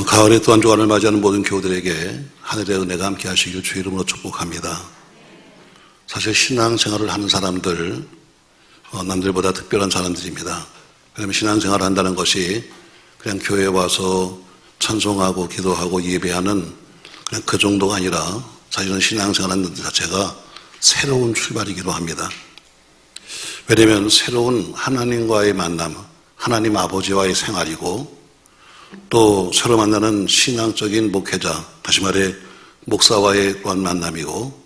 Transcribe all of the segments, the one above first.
가을의 또 한 주간을 맞이하는 모든 교우들에게 하늘의 은혜가 함께 하시기를 주의 이름으로 축복합니다. 사실 신앙생활을 하는 사람들, 남들보다 특별한 사람들입니다. 왜냐하면 신앙생활을 한다는 것이 그냥 교회에 와서 찬송하고 기도하고 예배하는 그냥 그 정도가 아니라 사실은 신앙생활하는 것 자체가 새로운 출발이기도 합니다. 왜냐하면 새로운 하나님과의 만남, 하나님 아버지와의 생활이고 또 새로 만나는 신앙적인 목회자, 다시 말해 목사와의 또한 만남이고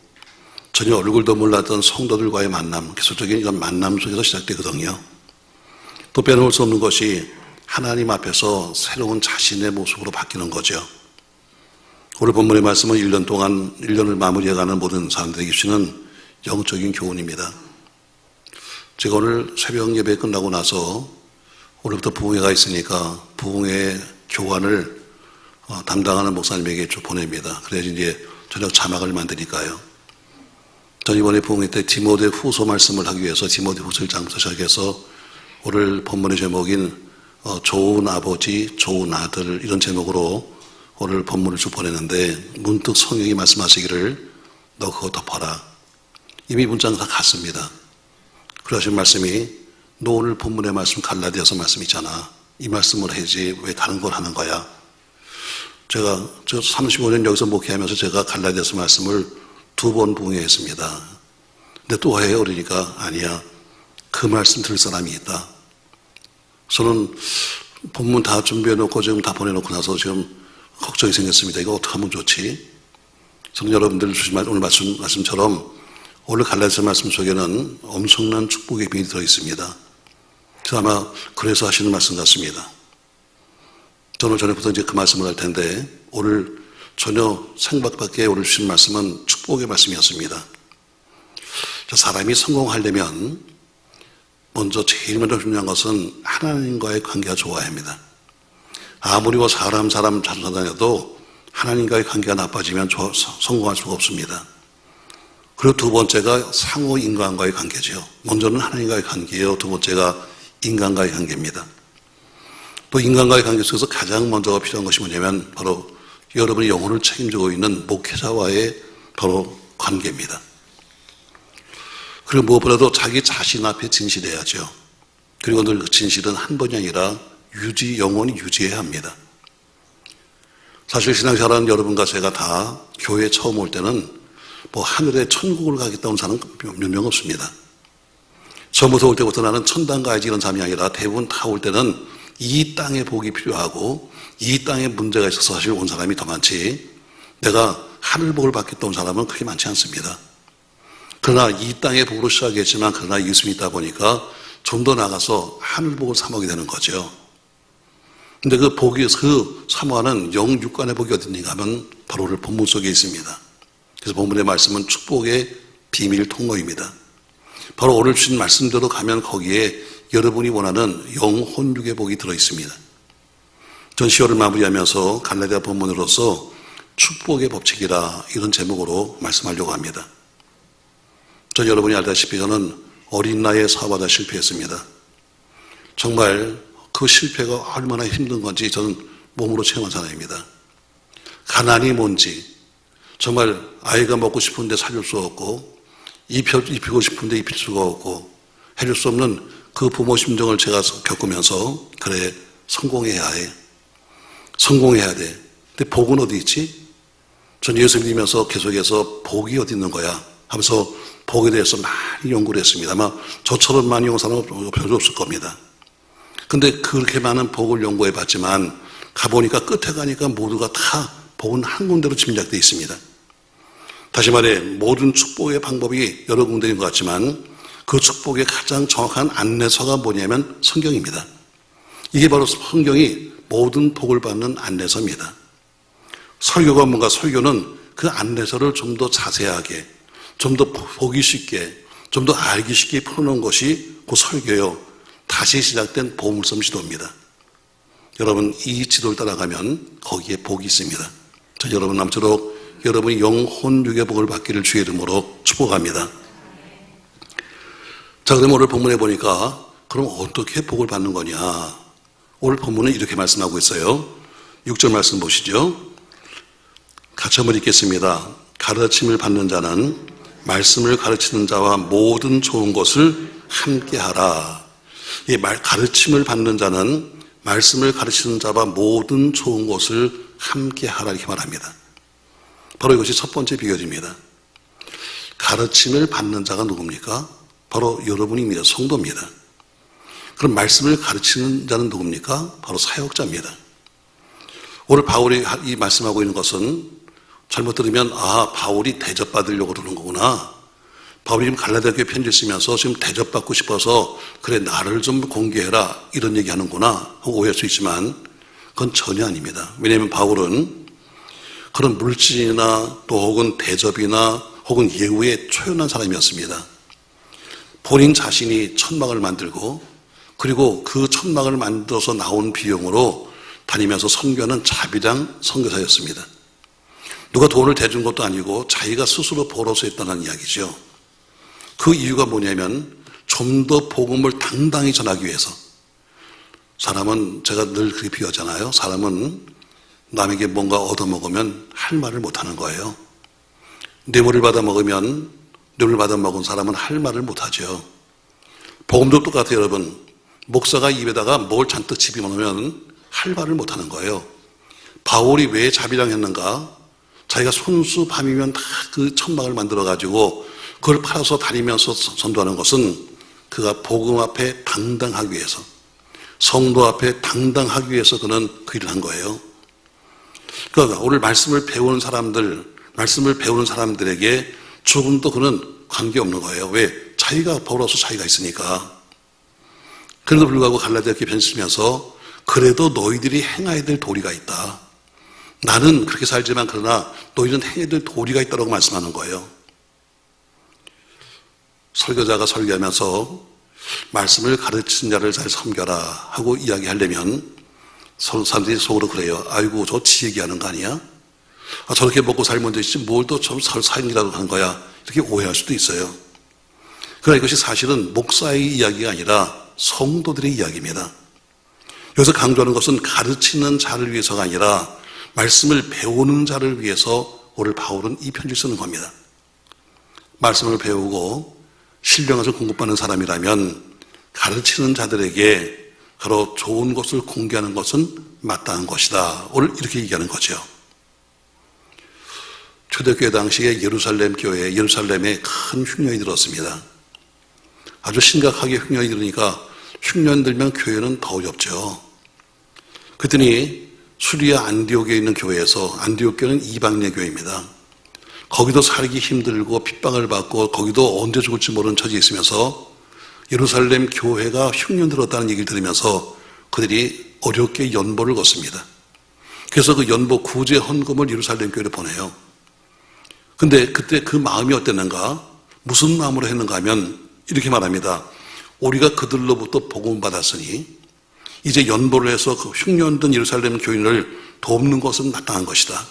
전혀 얼굴도 몰랐던 성도들과의 만남, 계속적인 이런 만남 속에서 시작되거든요. 또 빼놓을 수 없는 것이 하나님 앞에서 새로운 자신의 모습으로 바뀌는 거죠. 오늘 본문의 말씀은 1년 동안 1년을 마무리해가는 모든 사람들에게 주시는 영적인 교훈입니다. 제가 오늘 새벽 예배 끝나고 나서 오늘부터 부흥회가 있으니까 부흥회 교관을 담당하는 목사님에게 좀 보냅니다. 그래야지 이제 저녁 자막을 만드니까요. 전 이번에 부흥회 때 디모데 후서 말씀을 하기 위해서 디모데 후서 1장부터 시작해서 오늘 본문의 제목인 좋은 아버지, 좋은 아들 이런 제목으로 오늘 본문을 쭉 보냈는데 문득 성령이 말씀하시기를 너 그거 덮어라. 이미 문장 다 갔습니다. 그러신 말씀이 너 오늘 본문의 말씀 갈라디아서 말씀 있잖아. 이 말씀을 해야지 왜 다른 걸 하는 거야? 제가 35년 여기서 목회하면서 제가 갈라디아서 말씀을 2번 부흥했습니다. 근데 또 해요? 그러니까 아니야. 그 말씀 들을 사람이 있다. 저는 본문 다 준비해놓고 지금 다 보내놓고 나서 지금 걱정이 생겼습니다. 이거 어떻게 하면 좋지? 저는 여러분들 주신 오늘 말씀처럼 오늘 갈라디아서 말씀 속에는 엄청난 축복의 비밀이 들어있습니다. 아마 그래서 하시는 말씀 같습니다. 저는 저녁부터 이제 그 말씀을 할 텐데 오늘 전혀 생각밖에 오늘 주신 말씀은 축복의 말씀이었습니다. 사람이 성공하려면 먼저 제일 먼저 중요한 것은 하나님과의 관계가 좋아야 합니다. 아무리 사람 자주 다녀도 하나님과의 관계가 나빠지면 성공할 수가 없습니다. 그리고 두 번째가 상호 인간과의 관계죠. 먼저는 하나님과의 관계예요. 두 번째가 인간과의 관계입니다. 또 인간과의 관계 속에서 가장 먼저 필요한 것이 뭐냐면 바로 여러분의 영혼을 책임지고 있는 목회자와의 바로 관계입니다. 그리고 무엇보다도 자기 자신 앞에 진실해야죠. 그리고 늘 그 진실은 한 번이 아니라 영원히 유지해야 합니다. 사실 신앙생활하는 여러분과 제가 다 교회에 처음 올 때는 하늘에 천국을 가겠다 온 사람은 몇 명 없습니다. 처음부터 올 때부터 나는 천당 가야지 이런 사람이 아니라 대부분 다 올 때는 이 땅의 복이 필요하고 이 땅에 문제가 있어서 사실 온 사람이 더 많지 내가 하늘 복을 받겠다 온 사람은 그렇게 많지 않습니다. 그러나 이 땅의 복으로 시작했지만 그러나 예수님이 있다 보니까 좀 더 나가서 하늘 복을 사모하게 되는 거죠. 근데 그 복이 그 사모하는 영육간의 복이 어딨는가 하면 바로 오늘 본문 속에 있습니다. 그래서 본문의 말씀은 축복의 비밀 통로입니다. 바로 오늘 주신 말씀대로 가면 거기에 여러분이 원하는 영혼육의 복이 들어있습니다. 전 10월을 마무리하면서 갈라디아 본문으로서 축복의 법칙이라 이런 제목으로 말씀하려고 합니다. 전 여러분이 알다시피 저는 어린 나이에 사업하다 실패했습니다. 정말 그 실패가 얼마나 힘든 건지 저는 몸으로 체험한 사람입니다. 가난이 뭔지 정말 아이가 먹고 싶은데 사줄 수 없고 입히고 싶은데 입힐 수가 없고 해줄 수 없는 그 부모 심정을 제가 겪으면서 그래 성공해야 해. 성공해야 돼. 근데 복은 어디 있지? 전 예수 믿으면서 계속해서 복이 어디 있는 거야 하면서 복에 대해서 많이 연구를 했습니다. 아마 저처럼 많이 연구한 사람은 별로 없을 겁니다. 근데 그렇게 많은 복을 연구해 봤지만 가보니까 끝에 가니까 모두가 다 복은 한 군데로 짐작되어 있습니다. 다시 말해 모든 축복의 방법이 여러 군데인 것 같지만 그 축복의 가장 정확한 안내서가 뭐냐면 성경입니다. 이게 바로 성경이 모든 복을 받는 안내서입니다. 설교가 뭔가 설교는 그 안내서를 좀 더 자세하게 좀 더 보기 쉽게 좀 더 알기 쉽게 풀어놓은 것이 그 설교요. 다시 시작된 보물섬 지도입니다. 여러분 이 지도를 따라가면 거기에 복이 있습니다. 저 여러분 남처럼 여러분이 영혼육의 복을 받기를 주의 이름으로 축복합니다. 자, 그럼 오늘 본문에 보니까 그럼 어떻게 복을 받는 거냐? 오늘 본문은 이렇게 말씀하고 있어요. 6절 말씀 보시죠. 같이 한번 읽겠습니다. 가르침을 받는 자는 말씀을 가르치는 자와 모든 좋은 것을 함께하라. 이 가르침을 받는 자는 말씀을 가르치는 자와 모든 좋은 것을 함께하라 이렇게 말합니다. 바로 이것이 첫 번째 비결입니다. 가르침을 받는 자가 누굽니까? 바로 여러분입니다. 성도입니다. 그럼 말씀을 가르치는 자는 누굽니까? 바로 사역자입니다. 오늘 바울이 이 말씀하고 있는 것은 잘못 들으면 바울이 대접받으려고 그러는 거구나. 바울이 지금 갈라디아 교회 편지를 쓰면서 지금 대접받고 싶어서 그래 나를 좀 공개해라 이런 얘기하는구나 하고 오해할 수 있지만 그건 전혀 아닙니다. 왜냐하면 바울은 그런 물질이나 또 혹은 대접이나 혹은 예우에 초연한 사람이었습니다. 본인 자신이 천막을 만들고 그리고 그 천막을 만들어서 나온 비용으로 다니면서 선교하는 자비랑 선교사였습니다. 누가 돈을 대준 것도 아니고 자기가 스스로 벌어서 했다는 이야기죠. 그 이유가 뭐냐면 좀 더 복음을 당당히 전하기 위해서. 사람은 제가 늘 그렇게 비유하잖아요. 사람은 남에게 뭔가 얻어먹으면 할 말을 못하는 거예요. 뇌물을 받아먹으면 뇌물을 받아먹은 사람은 할 말을 못하죠. 복음도 똑같아요. 여러분, 목사가 입에다가 뭘 잔뜩 집어넣으면 할 말을 못하는 거예요. 바울이 왜 자비랑 했는가? 자기가 손수 밤이면 다 그 천막을 만들어가지고 그걸 팔아서 다니면서 전도하는 것은 그가 복음 앞에 당당하기 위해서, 성도 앞에 당당하기 위해서 그는 그 일을 한 거예요. 그러니까 오늘 말씀을 배우는 사람들에게 조금도 그는 관계없는 거예요. 왜? 자기가 벌어서 자기가 있으니까. 그래도 불구하고 갈라디아 교회 편지 쓰면서 그래도 너희들이 행해야 될 도리가 있다. 나는 그렇게 살지만 그러나 너희는 행해야 될 도리가 있다고 말씀하는 거예요. 설교자가 설교하면서 말씀을 가르치는 자를 잘 섬겨라 하고 이야기하려면 사람들이 속으로 그래요. 아이고 저 지 얘기하는 거 아니야? 저렇게 먹고 살면 되지 뭘 또 좀 사인이라도 하는 거야. 이렇게 오해할 수도 있어요. 그러나 이것이 사실은 목사의 이야기가 아니라 성도들의 이야기입니다. 여기서 강조하는 것은 가르치는 자를 위해서가 아니라 말씀을 배우는 자를 위해서 오늘 바울은 이 편지를 쓰는 겁니다. 말씀을 배우고 신령함을 공급받는 사람이라면 가르치는 자들에게 바로 좋은 것을 공개하는 것은 마땅한 것이다. 오늘 이렇게 얘기하는 거죠. 초대교회 당시에 예루살렘 교회에 예루살렘에 큰 흉년이 들었습니다. 아주 심각하게 흉년이 들으니까 흉년 들면 교회는 더 어렵죠. 그랬더니 수리아 안디옥에 있는 교회에서, 안디옥 교회는 이방인의 교회입니다. 거기도 살기 힘들고 핍박을 받고 거기도 언제 죽을지 모르는 처지에 있으면서 예루살렘 교회가 흉년 들었다는 얘기를 들으면서 그들이 어렵게 연보를 걷습니다. 그래서 그 연보 구제 헌금을 예루살렘 교회로 보내요. 근데 그때 그 마음이 어땠는가? 무슨 마음으로 했는가 하면 이렇게 말합니다. 우리가 그들로부터 복음 받았으니 이제 연보를 해서 그 흉년든 예루살렘 교인을 돕는 것은 마땅한 것이다.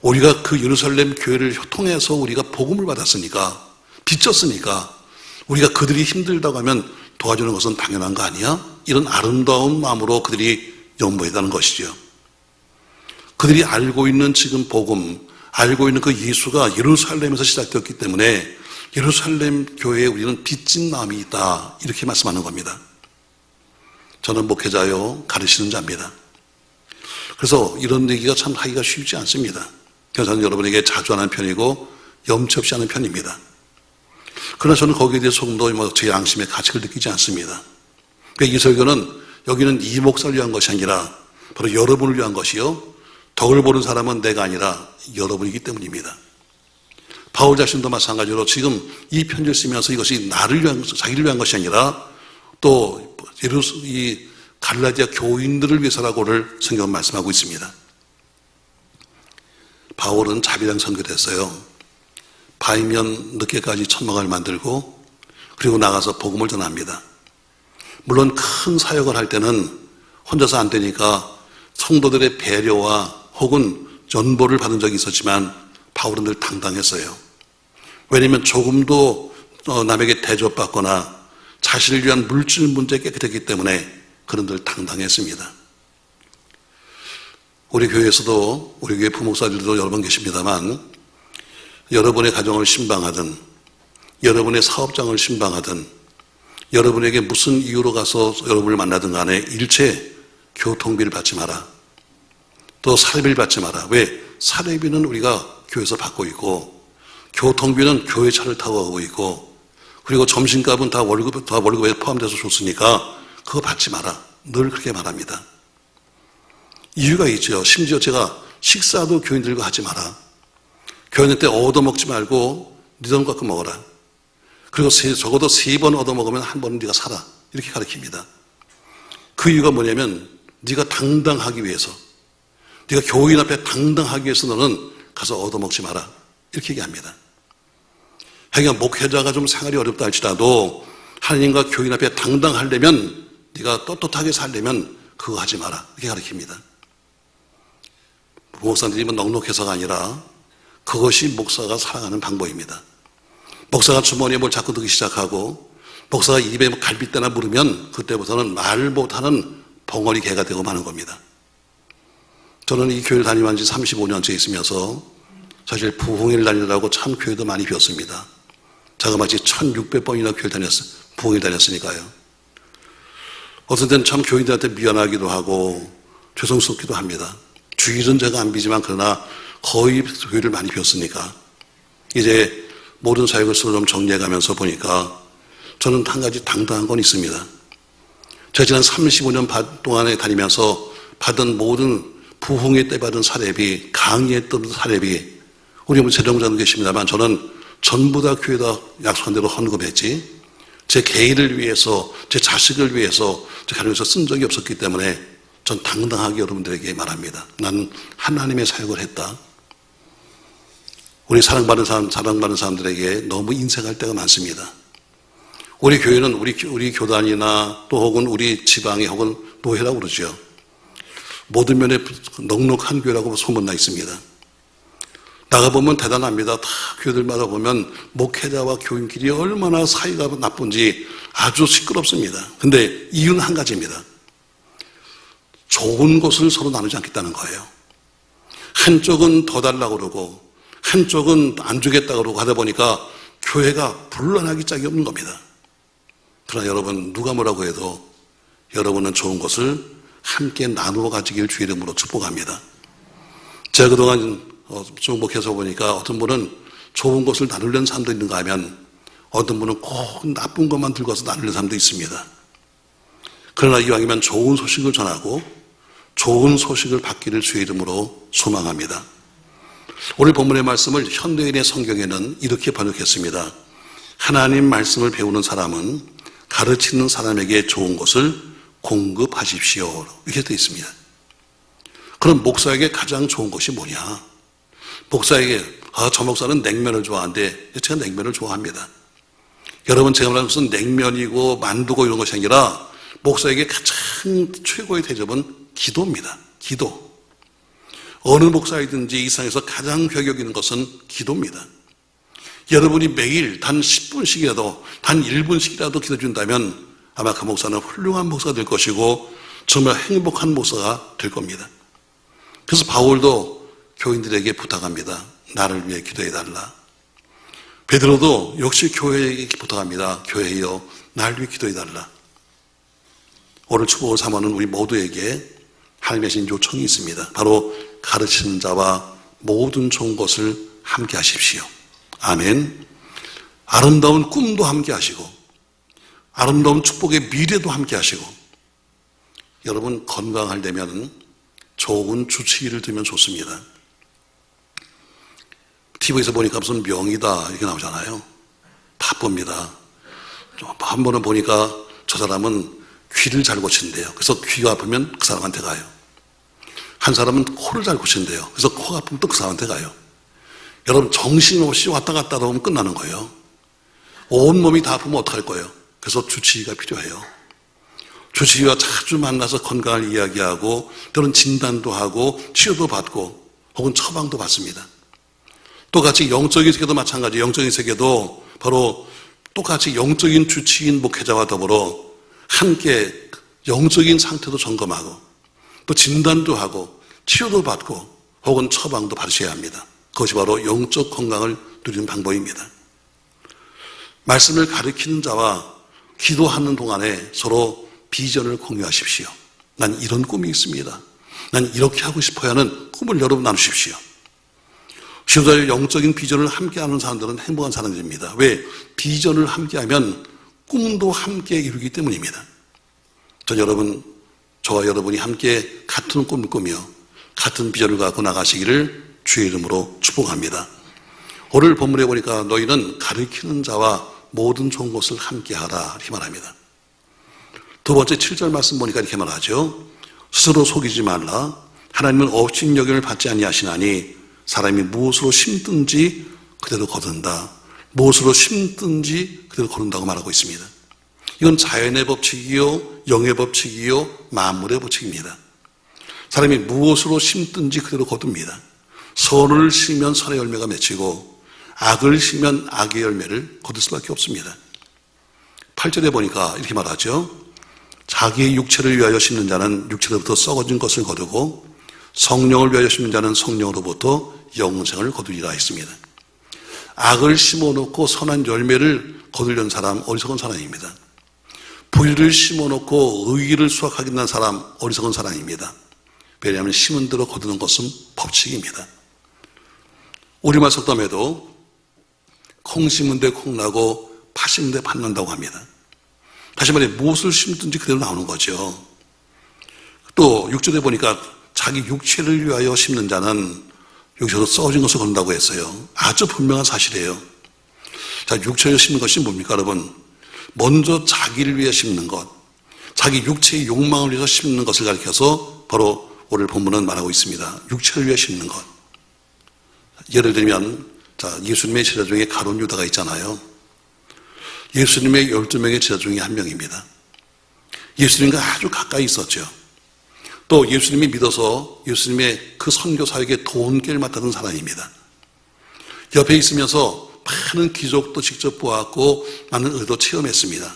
우리가 그 예루살렘 교회를 통해서 우리가 복음을 받았으니까, 빚졌으니까 우리가 그들이 힘들다고 하면 도와주는 것은 당연한 거 아니야? 이런 아름다운 마음으로 그들이 연보했다는 것이죠. 그들이 알고 있는 지금 복음, 알고 있는 그 예수가 예루살렘에서 시작되었기 때문에 예루살렘 교회에 우리는 빚진 마음이 있다. 이렇게 말씀하는 겁니다. 저는 목회자요, 가르치는 자입니다. 그래서 이런 얘기가 참 하기가 쉽지 않습니다. 그래서 저는 여러분에게 자주 하는 편이고 염치 없이 하는 편입니다. 그러나 저는 거기에 대해서 조금도 제 양심의 가책을 느끼지 않습니다. 그러니까 이 설교는 여기는 이 목사를 위한 것이 아니라 바로 여러분을 위한 것이요, 덕을 보는 사람은 내가 아니라 여러분이기 때문입니다. 바울 자신도 마찬가지로 지금 이 편지를 쓰면서 이것이 나를 위한, 자기를 위한 것이 아니라 또 이 갈라디아 교인들을 위해서라고 오늘 성경은 말씀하고 있습니다. 바울은 자비랑 선교를 했어요. 밤이면 늦게까지 천막을 만들고 그리고 나가서 복음을 전합니다. 물론 큰 사역을 할 때는 혼자서 안 되니까 성도들의 배려와 혹은 연보를 받은 적이 있었지만 바울은 늘 당당했어요. 왜냐하면 조금도 남에게 대접받거나 자신을 위한 물질 문제에 깨끗했기 때문에 그런 늘 당당했습니다. 우리 교회에서도 우리 교회 부목사들도 여러 번 계십니다만 여러분의 가정을 신방하든 여러분의 사업장을 신방하든 여러분에게 무슨 이유로 가서 여러분을 만나든 간에 일체 교통비를 받지 마라. 또 사례비를 받지 마라. 왜? 사례비는 우리가 교회에서 받고 있고 교통비는 교회 차를 타고 가고 있고 그리고 점심값은 다 월급에 포함돼서 줬으니까 그거 받지 마라. 늘 그렇게 말합니다. 이유가 있죠. 심지어 제가 식사도 교인들과 하지 마라. 교인 때 얻어먹지 말고 네 돈 갖고 먹어라. 그리고 적어도 3번 얻어먹으면 한 번은 네가 살아. 이렇게 가르칩니다. 그 이유가 뭐냐면 네가 당당하기 위해서 네가 교인 앞에 당당하기 위해서 너는 가서 얻어먹지 마라. 이렇게 얘기합니다. 하여간 목회자가 좀 생활이 어렵다 할지라도 하나님과 교인 앞에 당당하려면 네가 떳떳하게 살려면 그거 하지 마라. 이렇게 가르칩니다. 목사님들이 넉넉해서가 아니라 그것이 목사가 살아가는 방법입니다. 목사가 주머니에 뭘 자꾸 넣기 시작하고 목사가 입에 갈빗대나 물으면 그때부터는 말 못하는 벙어리 개가 되고 마는 겁니다. 저는 이 교회를 다니면 지 35년째 있으면서 사실 부흥회를 다니느라고 참 교회도 많이 비웠습니다. 제가 마치 1600번이나 교회를 부흥회를 다녔으니까요. 어떤 때는 참 교인들한테 미안하기도 하고 죄송스럽기도 합니다. 주일은 제가 안 비지만 그러나 거의 교회를 많이 비웠으니까 이제 모든 사역을 스스로 좀 정리해가면서 보니까 저는 한 가지 당당한 건 있습니다. 제가 지난 35년 동안에 다니면서 받은 모든 부흥회 때 받은 사례비, 강의했던 사례비, 우리 뭐 재정자도 계십니다만 저는 전부 다 교회에다 약속한 대로 헌금했지 제 개인을 위해서, 제 자식을 위해서, 제 가정에서 쓴 적이 없었기 때문에 전 당당하게 여러분들에게 말합니다. 나는 하나님의 사역을 했다. 우리 사랑받는 사람들에게 너무 인색할 때가 많습니다. 우리 교회는 우리 교단이나 또 혹은 우리 지방에 혹은 노회라고 그러죠. 모든 면에 넉넉한 교회라고 소문나 있습니다. 나가보면 대단합니다. 다 교회들마다 보면 목회자와 교인끼리 얼마나 사이가 나쁜지 아주 시끄럽습니다. 근데 이유는 한 가지입니다. 좋은 것을 서로 나누지 않겠다는 거예요. 한쪽은 더 달라고 그러고 한쪽은 안 주겠다고 그러고 하다 보니까 교회가 불안하기 짝이 없는 겁니다. 그러나 여러분 누가 뭐라고 해도 여러분은 좋은 것을 함께 나누어 가지길 주의 이름으로 축복합니다. 제가 그동안 좀 목회해서 보니까 어떤 분은 좋은 것을 나누려는 사람도 있는가 하면 어떤 분은 꼭 나쁜 것만 들고 와서 나누려는 사람도 있습니다. 그러나 이왕이면 좋은 소식을 전하고 좋은 소식을 받기를 주의 이름으로 소망합니다. 오늘 본문의 말씀을 현대인의 성경에는 이렇게 번역했습니다. 하나님 말씀을 배우는 사람은 가르치는 사람에게 좋은 것을 공급하십시오. 이렇게 되어 있습니다. 그럼 목사에게 가장 좋은 것이 뭐냐? 목사에게 저 목사는 냉면을 좋아하는데 제가 냉면을 좋아합니다. 여러분 제가 말하는 것은 냉면이고 만두고 이런 것이 아니라 목사에게 가장 최고의 대접은 기도입니다. 기도. 어느 목사이든지 이 세상에서 가장 효력 있는 것은 기도입니다. 여러분이 매일 단 10분씩이라도 단 1분씩이라도 기도해준다면 아마 그 목사는 훌륭한 목사가 될 것이고 정말 행복한 목사가 될 겁니다. 그래서 바울도 교인들에게 부탁합니다. 나를 위해 기도해달라. 베드로도 역시 교회에게 부탁합니다. 교회여 나를 위해 기도해달라. 오늘 축복을 삼아는 우리 모두에게 하나님의 신 요청이 있습니다. 바로 가르치는 자와 모든 좋은 것을 함께 하십시오. 아멘. 아름다운 꿈도 함께 하시고 아름다운 축복의 미래도 함께 하시고 여러분 건강하려면 좋은 주치의를 두면 좋습니다. TV에서 보니까 무슨 명의다 이렇게 나오잖아요. 바쁩니다. 한 번은 보니까 저 사람은 귀를 잘 고친대요. 그래서 귀가 아프면 그 사람한테 가요. 한 사람은 코를 잘 고친대요. 그래서 코가 아프면 또 그 사람한테 가요. 여러분 정신없이 왔다 갔다 하다 보면 끝나는 거예요. 온몸이 다 아프면 어떡할 거예요? 그래서 주치의가 필요해요. 주치의와 자주 만나서 건강을 이야기하고 때로는 진단도 하고 치료도 받고 혹은 처방도 받습니다. 똑같이 영적인 세계도 마찬가지. 영적인 세계도 바로 똑같이 영적인 주치의인 목회자와 더불어 함께 영적인 상태도 점검하고 또 진단도 하고 치료도 받고 혹은 처방도 받으셔야 합니다. 그것이 바로 영적 건강을 누리는 방법입니다. 말씀을 가르치는 자와 기도하는 동안에 서로 비전을 공유하십시오. 난 이런 꿈이 있습니다. 난 이렇게 하고 싶어야 하는 꿈을 여러분 나누십시오. 지도자의 영적인 비전을 함께하는 사람들은 행복한 사람들입니다. 왜? 비전을 함께하면 꿈도 함께 이루기 때문입니다. 저와 여러분이 함께 같은 꿈을 꾸며 같은 비전을 갖고 나가시기를 주의 이름으로 축복합니다. 오늘 본문에 보니까 너희는 가르치는 자와 모든 좋은 것을 함께하라 이렇게 말합니다. 두 번째 7절 말씀 보니까 이렇게 말하죠. 스스로 속이지 말라. 하나님은 업신여김을 받지 아니하시나니 사람이 무엇으로 심든지 그대로 거둔다. 무엇으로 심든지 그대로 거둔다고 말하고 있습니다. 이건 자연의 법칙이요, 영의 법칙이요, 만물의 법칙입니다. 사람이 무엇으로 심든지 그대로 거둡니다. 선을 심으면 선의 열매가 맺히고 악을 심으면 악의 열매를 거둘 수밖에 없습니다. 8절에 보니까 이렇게 말하죠. 자기의 육체를 위하여 심는 자는 육체로부터 썩어진 것을 거두고 성령을 위하여 심는 자는 성령으로부터 영생을 거두리라 했습니다. 악을 심어놓고 선한 열매를 거두려는 사람 어리석은 사람입니다. 불의를 심어놓고 의의를 수확하겠다는 사람 어리석은 사람입니다. 왜냐하면 심은 대로 거두는 것은 법칙입니다. 우리말 속담에도 콩 심은 데 콩 나고 팥 심은 데 팥 난다고 합니다. 다시 말해 무엇을 심든지 그대로 나오는 거죠. 또 6절에 보니까 자기 육체를 위하여 심는 자는 여기서도 썩어진 것을 거둔다고 했어요. 아주 분명한 사실이에요. 자, 육체를 심는 것이 뭡니까 여러분? 먼저 자기를 위해 심는 것, 자기 육체의 욕망을 위해서 심는 것을 가리켜서 바로 오늘 본문은 말하고 있습니다. 육체를 위해 심는 것. 예를 들면 예수님의 제자 중에 가룟 유다가 있잖아요. 예수님의 12명의 제자 중에 한 명입니다. 예수님과 아주 가까이 있었죠. 또 예수님이 믿어서 예수님의 그 선교 사역에 도움길 맡았던 사람입니다. 옆에 있으면서 많은 기적도 직접 보았고 많은 의도 체험했습니다.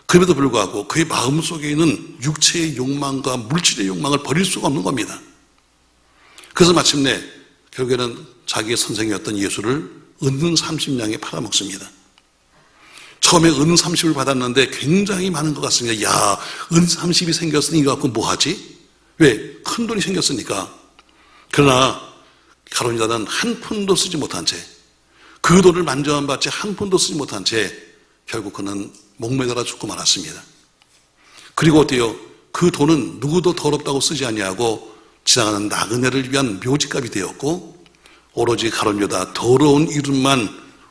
그럼에도 불구하고 그의 마음속에 있는 육체의 욕망과 물질의 욕망을 버릴 수가 없는 겁니다. 그래서 마침내 결국에는 자기의 선생이었던 예수를 은 30냥에 팔아먹습니다. 처음에 은 30을 받았는데 굉장히 많은 것 같습니다. 야, 은 30이 생겼으니 이거 갖고 뭐 하지? 왜? 큰 돈이 생겼으니까. 그러나 가룟 유다는 한 푼도 쓰지 못한 채, 그 돈을 만져만 받지 한 푼도 쓰지 못한 채 결국 그는 목매달아 죽고 말았습니다. 그리고 어때요? 그 돈은 누구도 더럽다고 쓰지 아니하고 지나가는 나그네를 위한 묘지값이 되었고 오로지 가룟 유다 더러운 이름만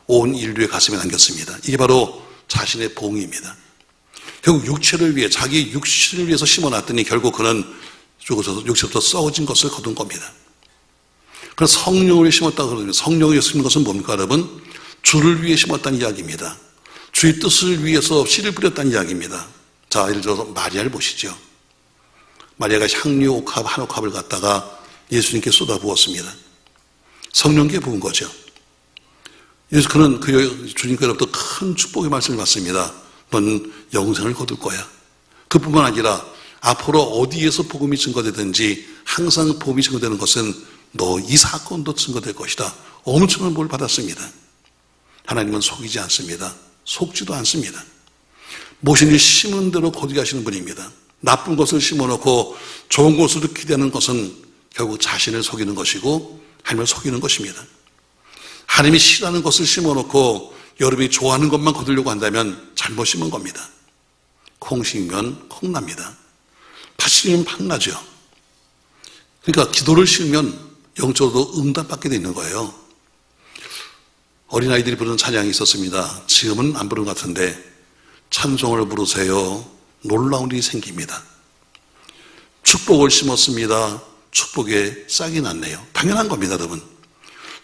온 인류의 가슴에 남겼습니다. 이게 바로 자신의 봉입니다. 결국 육체를 위해 자기 육체를 위해서 심어놨더니 결국 그는 죽어서 육체부터 썩어진 것을 거둔 겁니다. 그래서 성령을 위해 심었다고 그러면 성령을 위해 심은 것은 뭡니까 여러분? 주를 위해 심었다는 이야기입니다. 주의 뜻을 위해서 씨를 뿌렸다는 이야기입니다. 자, 예를 들어서 마리아를 보시죠. 마리아가 향유 옥합 한 옥합을 갖다가 예수님께 쏟아부었습니다. 성령께 부은 거죠. 그래서 그는 주님께로부터 큰 축복의 말씀을 받습니다. 넌 영생을 거둘 거야. 그뿐만 아니라 앞으로 어디에서 복음이 증거되든지 항상 복음이 증거되는 것은 너 이 사건도 증거될 것이다. 엄청난 복을 받았습니다. 하나님은 속이지 않습니다. 속지도 않습니다. 모신 일 심은 대로 거두게 하시는 분입니다. 나쁜 것을 심어놓고 좋은 것으로 기대하는 것은 결국 자신을 속이는 것이고 하나님을 속이는 것입니다. 하나님이 싫어하는 것을 심어놓고 여러분이 좋아하는 것만 거두려고 한다면 잘못 심은 겁니다. 콩 심으면 콩 납니다. 팥 심으면 팥 나죠. 그러니까 기도를 심으면 영적으로도 응답받게 되는 거예요. 어린아이들이 부르는 찬양이 있었습니다. 지금은 안 부르는 것 같은데 찬송을 부르세요. 놀라운 일이 생깁니다. 축복을 심었습니다. 축복에 싹이 났네요. 당연한 겁니다, 여러분.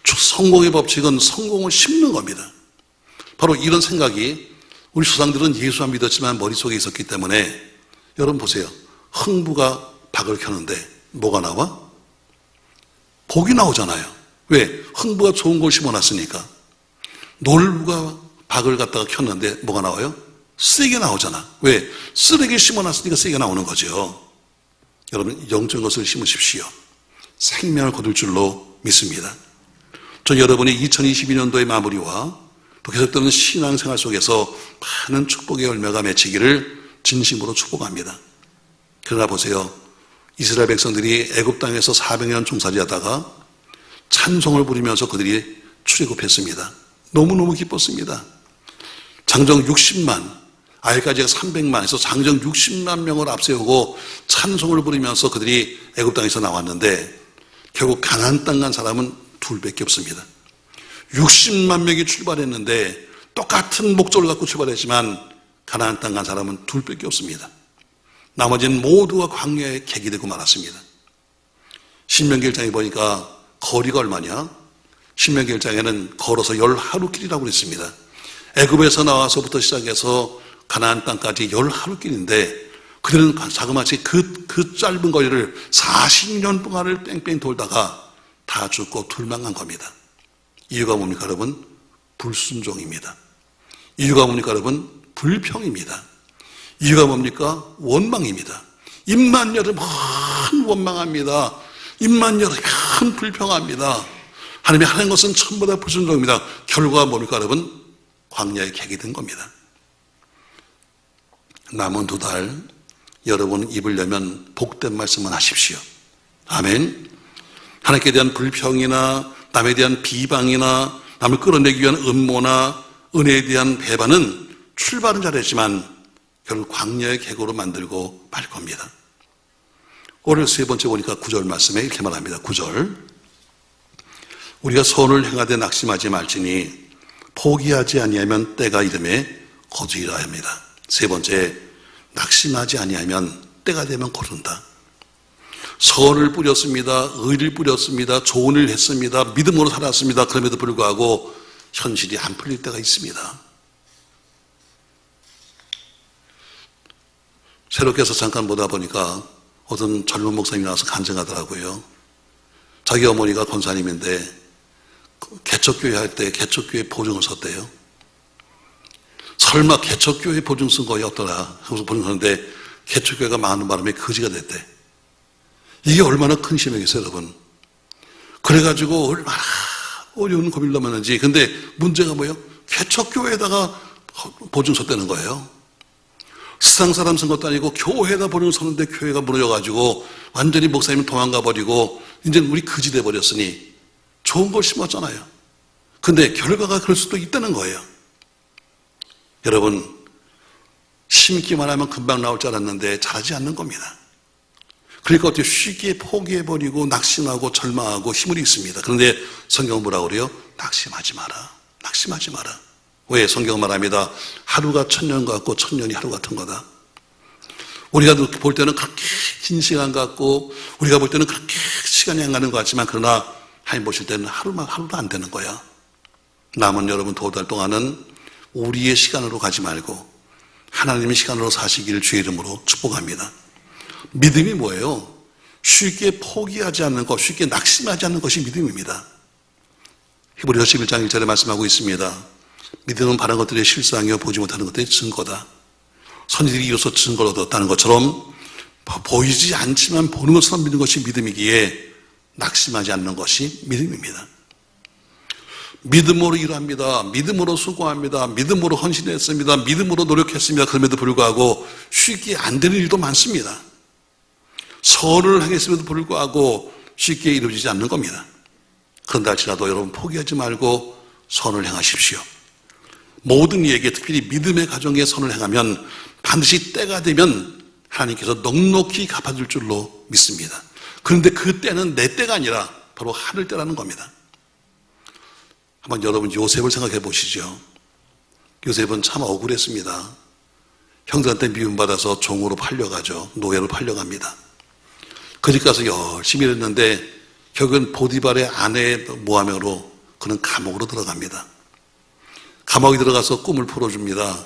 성공의 법칙은 성공을 심는 겁니다. 바로 이런 생각이 우리 조상들은 예수 안 믿었지만 머릿속에 있었기 때문에 여러분 보세요. 흥부가 박을 켜는데 뭐가 나와? 복이 나오잖아요. 왜? 흥부가 좋은 걸 심어놨으니까. 놀부가 박을 갖다가 켰는데 뭐가 나와요? 쓰레기가 나오잖아. 왜? 쓰레기를 심어놨으니까 쓰레기가 나오는 거죠. 여러분 영적인 것을 심으십시오. 생명을 거둘 줄로 믿습니다. 저 여러분이 2022년도의 마무리와 또 계속되는 신앙생활 속에서 많은 축복의 열매가 맺히기를 진심으로 축복합니다. 그러나 보세요. 이스라엘 백성들이 애굽 땅에서 400년 종살이하다가 찬송을 부리면서 그들이 출애굽했습니다. 너무너무 기뻤습니다. 장정 60만, 아이까지가 300만에서 장정 60만 명을 앞세우고 찬송을 부리면서 그들이 애굽 땅에서 나왔는데 결국 가나안 땅 간 사람은 둘밖에 없습니다. 60만 명이 출발했는데 똑같은 목적을 갖고 출발했지만 가나안 땅 간 사람은 둘밖에 없습니다. 나머지는 모두가 광야에 객이되고 말았습니다. 신명기 1장에 보니까 거리가 얼마냐? 신명기 1장에는 걸어서 10하루길이라고 그랬습니다. 애굽에서 나와서부터 시작해서 가나안 땅까지 10하루길인데 그들은 자그마치 그 짧은 거리를 40년 동안을 뺑뺑 돌다가 다 죽고 둘만 간 겁니다. 이유가 뭡니까 여러분? 불순종입니다. 이유가 뭡니까 여러분? 불평입니다. 이유가 뭡니까? 원망입니다. 입만 열으면 원망합니다. 입만 열으면 불평합니다. 하나님이 하는 것은 전부 다 불순종입니다. 결과가 뭡니까 여러분? 광야에 객이 된 겁니다. 남은 2달 여러분 입을 열면 복된 말씀만 하십시오. 아멘. 하나님께 대한 불평이나 남에 대한 비방이나 남을 끌어내기 위한 음모나 은혜에 대한 배반은 출발은 잘했지만 결국 광야의 객으로 만들고 말 겁니다. 오늘 3번째 보니까 9절 말씀에 이렇게 말합니다. 9절. 우리가 선을 행하되 낙심하지 말지니 포기하지 아니하면 때가 이름에 거두리라 합니다. 3번째, 낙심하지 아니하면 때가 되면 거둔다. 선을 뿌렸습니다. 의를 뿌렸습니다. 좋은 일을 했습니다. 믿음으로 살았습니다. 그럼에도 불구하고 현실이 안 풀릴 때가 있습니다. 새롭게 해서 잠깐 보다 보니까 어떤 젊은 목사님이 나와서 간증하더라고요. 자기 어머니가 권사님인데 개척교회 할 때 개척교회 보증을 썼대요. 설마 개척교회 보증 쓴 거야 어떠나 하면서 보증 썼는데 개척교회가 많은 바람에 거지가 됐대. 이게 얼마나 큰 심이겠어요 여러분. 그래가지고 얼마나 어려운 고민을 넘었는지. 근데 문제가 뭐예요? 개척교회에다가 보증 썼다는 거예요. 세상 사람 쓴 것도 아니고 교회에다 보증 썼는데 교회가 무너져가지고 완전히 목사님은 도망가 버리고 이제 우리 거지 돼 버렸으니 좋은 걸 심었잖아요. 근데 결과가 그럴 수도 있다는 거예요. 여러분, 심기만 하면 금방 나올 줄 알았는데 자라지 않는 겁니다. 그러니까 어떻게 쉽게 포기해버리고 낙심하고 절망하고 힘을 잃습니다. 그런데 성경은 뭐라고 그래요? 낙심하지 마라. 낙심하지 마라. 왜? 성경은 말합니다. 하루가 천년 같고 천년이 하루 같은 거다. 우리가 볼 때는 그렇게 긴 시간 같고 우리가 볼 때는 그렇게 시간이 안 가는 것 같지만 그러나 하나님 보실 때는 하루도 안 되는 거야. 남은 여러분 2달 동안은 우리의 시간으로 가지 말고 하나님의 시간으로 사시기를 주의 이름으로 축복합니다. 믿음이 뭐예요? 쉽게 포기하지 않는 것, 쉽게 낙심하지 않는 것이 믿음입니다. 히브리서 11장 1절에 말씀하고 있습니다. 믿음은 바른 것들의 실상이요 보지 못하는 것들의 증거다. 선지들이 이로써 증거를 얻었다는 것처럼 보이지 않지만 보는 것처럼 믿는 것이 믿음이기에 낙심하지 않는 것이 믿음입니다. 믿음으로 일합니다. 믿음으로 수고합니다. 믿음으로 헌신했습니다. 믿음으로 노력했습니다. 그럼에도 불구하고 쉽게 안 되는 일도 많습니다. 선을 행했음에도 불구하고 쉽게 이루어지지 않는 겁니다. 그런다 할지라도 여러분 포기하지 말고 선을 행하십시오. 모든 이에게 특별히 믿음의 가정에 선을 행하면 반드시 때가 되면 하나님께서 넉넉히 갚아줄 줄로 믿습니다. 그런데 그 때는 내 때가 아니라 바로 하늘 때라는 겁니다. 한번 여러분 요셉을 생각해 보시죠. 요셉은 참 억울했습니다. 형들한테 미움받아서 종으로 팔려가죠. 노예로 팔려갑니다. 그 집 가서 열심히 일했는데 결국은 보디발의 아내의 모함으로 그는 감옥으로 들어갑니다. 감옥에 들어가서 꿈을 풀어줍니다.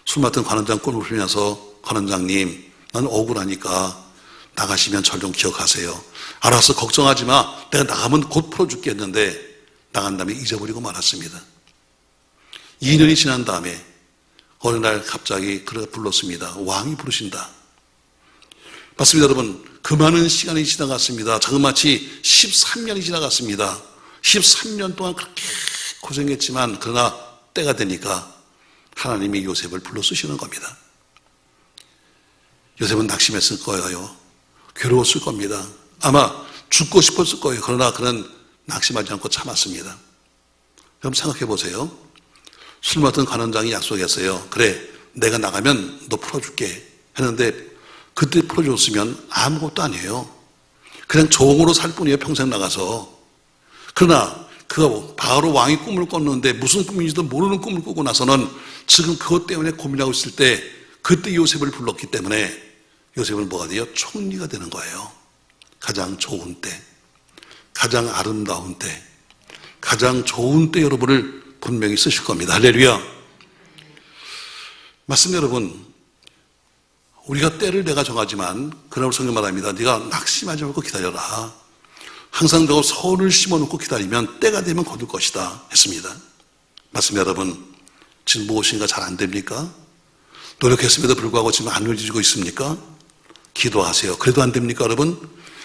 술 맡은 관원장 꿈을 풀면서 관원장님, 난 억울하니까 나가시면 절 좀 기억하세요. 알아서 걱정하지 마. 내가 나가면 곧 풀어줄게 했는데 나간 다음에 잊어버리고 말았습니다. 2년이 지난 다음에 어느 날 갑자기 그를 불렀습니다. 왕이 부르신다. 맞습니다 여러분. 그 많은 시간이 지나갔습니다. 자그마치 13년이 지나갔습니다. 13년 동안 그렇게 고생했지만 그러나 때가 되니까 하나님이 요셉을 불러 쓰시는 겁니다. 요셉은 낙심했을 거예요. 괴로웠을 겁니다. 아마 죽고 싶었을 거예요. 그러나 그는 낙심하지 않고 참았습니다. 그럼 생각해 보세요. 술 맡은 관원장이 약속했어요. 그래, 내가 나가면 너 풀어줄게 했는데 그때 풀어줬으면 아무것도 아니에요. 그냥 종으로 살 뿐이에요. 평생 나가서. 그러나 그가 바로 왕이 꿈을 꿨는데 무슨 꿈인지도 모르는 꿈을 꾸고 나서는 지금 그것 때문에 고민하고 있을 때 그때 요셉을 불렀기 때문에 요셉은 뭐가 돼요? 총리가 되는 거예요. 가장 좋은 때, 가장 아름다운 때, 가장 좋은 때 여러분을 분명히 쓰실 겁니다. 할렐루야. 맞습니다, 여러분. 우리가 때를 내가 정하지만 그날 성경 말합니다. 네가 낙심하지 말고 기다려라. 항상 너 서울을 심어놓고 기다리면 때가 되면 거둘 것이다 했습니다. 맞습니다, 여러분. 지금 무엇인가 잘 안 됩니까? 노력했음에도 불구하고 지금 안 이루어지고 있습니까? 기도하세요. 그래도 안 됩니까, 여러분?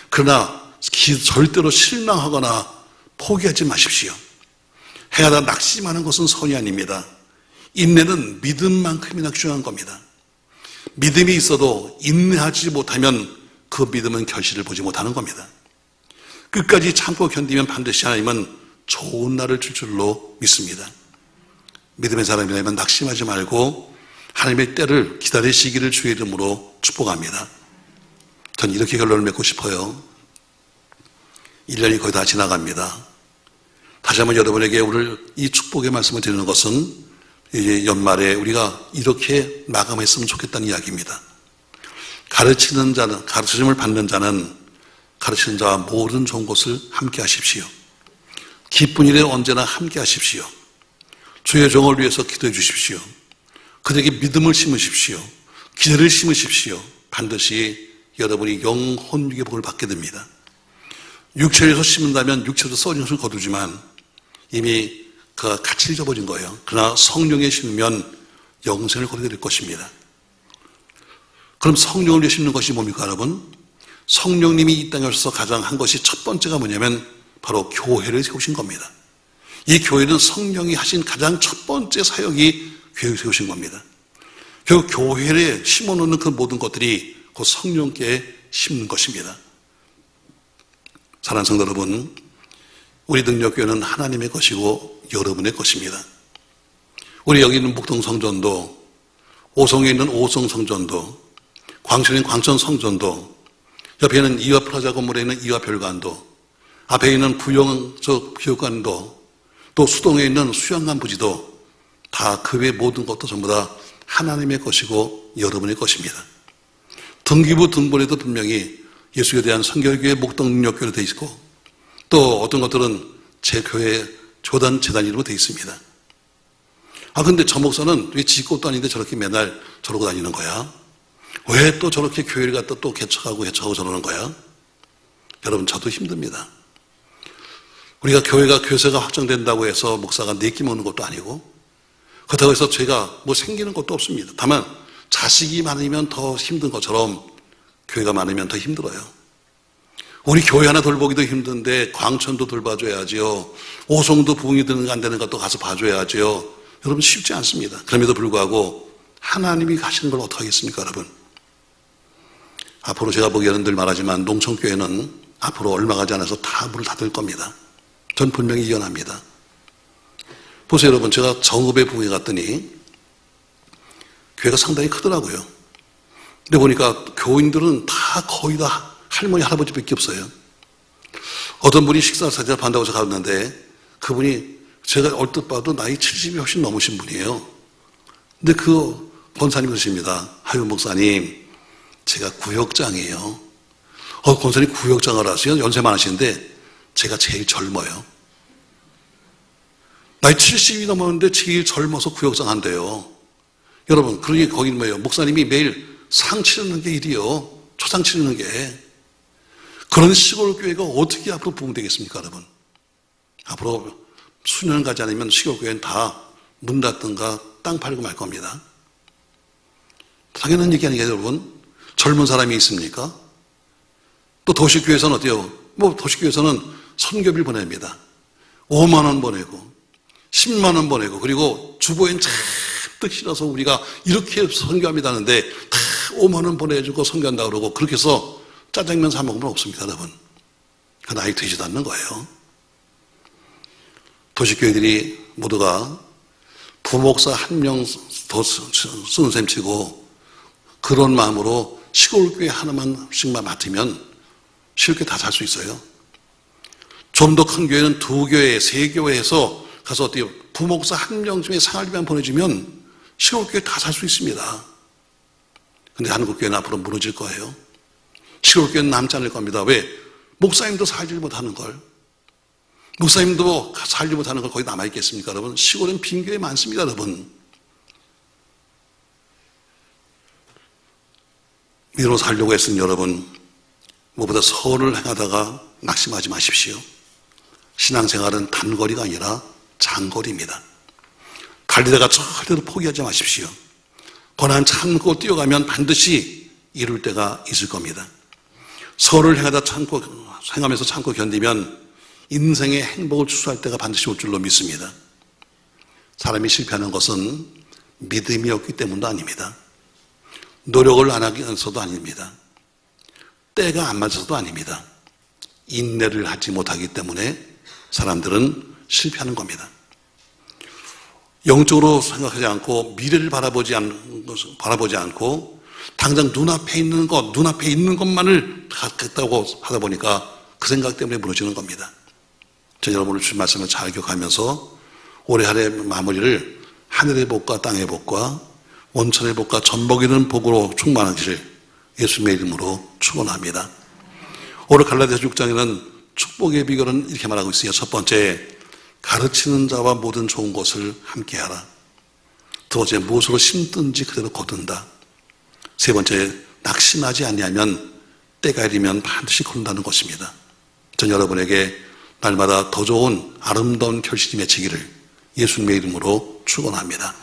그러나 절대로 실망하거나 포기하지 마십시오. 행하다 낙심하는 것은 선이 아닙니다. 인내는 믿음만큼이나 중요한 겁니다. 믿음이 있어도 인내하지 못하면 그 믿음은 결실을 보지 못하는 겁니다. 끝까지 참고 견디면 반드시 하나님은 좋은 날을 줄 줄로 믿습니다. 믿음의 사람이라면 낙심하지 말고 하나님의 때를 기다리시기를 주의 이름으로 축복합니다. 전 이렇게 결론을 맺고 싶어요. 1년이 거의 다 지나갑니다. 다시 한번 여러분에게 오늘 이 축복의 말씀을 드리는 것은 이제 연말에 우리가 이렇게 마감했으면 좋겠다는 이야기입니다. 가르치는 자는, 가르침을 받는 자는 가르치는 자와 모든 좋은 것을 함께 하십시오. 기쁜 일에 언제나 함께 하십시오. 주의 종을 위해서 기도해 주십시오. 그들에게 믿음을 심으십시오. 기대를 심으십시오. 반드시 여러분이 영혼육의 복을 받게 됩니다. 육체에서 심는다면 육체도 썩은 것을 거두지만 이미 그가 가치를 잊어버린 거예요. 그러나 성령에 심으면 영생을 거두게 될 것입니다. 그럼 성령을 위해 심는 것이 뭡니까, 여러분? 성령님이 이 땅에 오셔서 가장 한 것이 첫 번째가 뭐냐면 바로 교회를 세우신 겁니다. 이 교회는 성령이 하신 가장 첫 번째 사역이 교회를 세우신 겁니다. 결국 교회에 심어놓는 그 모든 것들이 곧 성령께 심는 것입니다. 사랑하는 성도 여러분, 우리 능력교회는 하나님의 것이고 여러분의 것입니다. 우리 여기 있는 목동성전도, 오송에 있는 오송성전도, 광천에 있는 광천성전도, 옆에 있는 이화 프라자 건물에 있는 이화 별관도, 앞에 있는 부영저 교육관도, 또 수동에 있는 수양관 부지도 다 그 외 모든 것도 전부 다 하나님의 것이고 여러분의 것입니다. 등기부 등본에도 분명히 예수에 대한 성결교회 목동능력교회로 되어 있고 또 어떤 것들은 제 교회 조단 재단 이름으로 되어 있습니다. 근데 저 목사는 왜 지 것도 아닌데 저렇게 맨날 저러고 다니는 거야? 왜 또 저렇게 교회를 갖다 또 개척하고 저러는 거야? 여러분, 저도 힘듭니다. 우리가 교회가 교세가 확정된다고 해서 목사가 내기 먹는 것도 아니고 그렇다고 해서 죄가 뭐 생기는 것도 없습니다. 다만 자식이 많으면 더 힘든 것처럼 교회가 많으면 더 힘들어요. 우리 교회 하나 돌보기도 힘든데 광천도 돌봐줘야지요. 오송도 부흥이 되는가 안 되는가 또 가서 봐줘야지요. 여러분, 쉽지 않습니다. 그럼에도 불구하고 하나님이 가시는 걸 어떻게 하겠습니까, 여러분? 앞으로 제가 보기에는 늘 말하지만 농촌교회는 앞으로 얼마 가지 않아서 다 문을 닫을 겁니다. 전 분명히 예언합니다. 보세요, 여러분. 제가 정읍에 부흥에 갔더니 교회가 상당히 크더라고요. 근데 보니까 교인들은 다 거의 다 할머니, 할아버지밖에 없어요. 어떤 분이 식사 사진을 반다고 해서 갔는데 그분이 제가 얼핏 봐도 나이 70이 훨씬 넘으신 분이에요. 근데 그 권사님이 그러십니다. 하유 목사님, 제가 구역장이에요. 권사님 구역장을 하세요? 연세 많으신데 제가 제일 젊어요. 나이 70이 넘었는데 제일 젊어서 구역장 한대요. 여러분, 그러니 거긴 뭐예요? 목사님이 매일 상 치르는 게 일이요. 초상 치르는 게. 그런 시골 교회가 어떻게 앞으로 부흥되겠습니까, 여러분? 앞으로 수년 가지 않으면 시골 교회는 다 문 닫든가 땅 팔고 말 겁니다. 당연한 얘기 아니겠어요, 여러분? 젊은 사람이 있습니까? 또 도시교회에서는 어때요? 도시교회에서는 선교비를 보냅니다. 5만 원 보내고 10만 원 보내고 그리고 주보엔 잔뜩 실어서 우리가 이렇게 선교합니다는데 다 5만 원 보내주고 선교한다 그러고 그렇게 해서 짜장면 사 먹으면 없습니다, 여러분. 그건 아예 되지도 않는 거예요. 도시교회들이 모두가 부목사 한 명 더 쓰는 셈 치고 그런 마음으로 시골교회 하나만씩만 맡으면 쉽게 다 살 수 있어요. 좀 더 큰 교회는 2교회, 3교회 해서 가서 어때요? 부목사 한 명쯤에 생활비만 보내주면 시골교회 다 살 수 있습니다. 근데 한국교회는 앞으로 무너질 거예요. 시골교회는 남지 않을 겁니다. 왜? 목사님도 살지 못하는 걸. 목사님도 살지 못하는 걸 거기 남아있겠습니까, 여러분? 시골엔 빈교회 많습니다, 여러분. 믿음으로 살려고 했으니 여러분, 무엇보다 선을 행하다가 낙심하지 마십시오. 신앙생활은 단거리가 아니라 장거리입니다. 달리다가 절대로 포기하지 마십시오. 고난 참고 뛰어가면 반드시 이룰 때가 있을 겁니다. 선을 행하면서 참고 견디면 인생의 행복을 추수할 때가 반드시 올 줄로 믿습니다. 사람이 실패하는 것은 믿음이 없기 때문도 아닙니다. 노력을 안 하면서도 아닙니다. 때가 안 맞아서도 아닙니다. 인내를 하지 못하기 때문에 사람들은 실패하는 겁니다. 영적으로 생각하지 않고 미래를 바라보지 않고 당장 눈앞에 있는 것만을 갖겠다고 하다 보니까 그 생각 때문에 무너지는 겁니다. 저 여러분을 주신 말씀을 잘 기억하면서 올해 한 해 마무리를 하늘의 복과 땅의 복과 원천의 복과 전복이는 복으로 충만하기를 예수님의 이름으로 축원합니다. 오늘 갈라디아서 6장에는 축복의 비결은 이렇게 말하고 있어요. 첫 번째, 가르치는 자와 모든 좋은 것을 함께하라. 두 번째, 무엇으로 심든지 그대로 거둔다. 세 번째, 낙심하지 아니하면 때가 이르면 반드시 거둔다는 것입니다. 전 여러분에게 날마다 더 좋은 아름다운 결실이 맺히기를 예수님의 이름으로 축원합니다.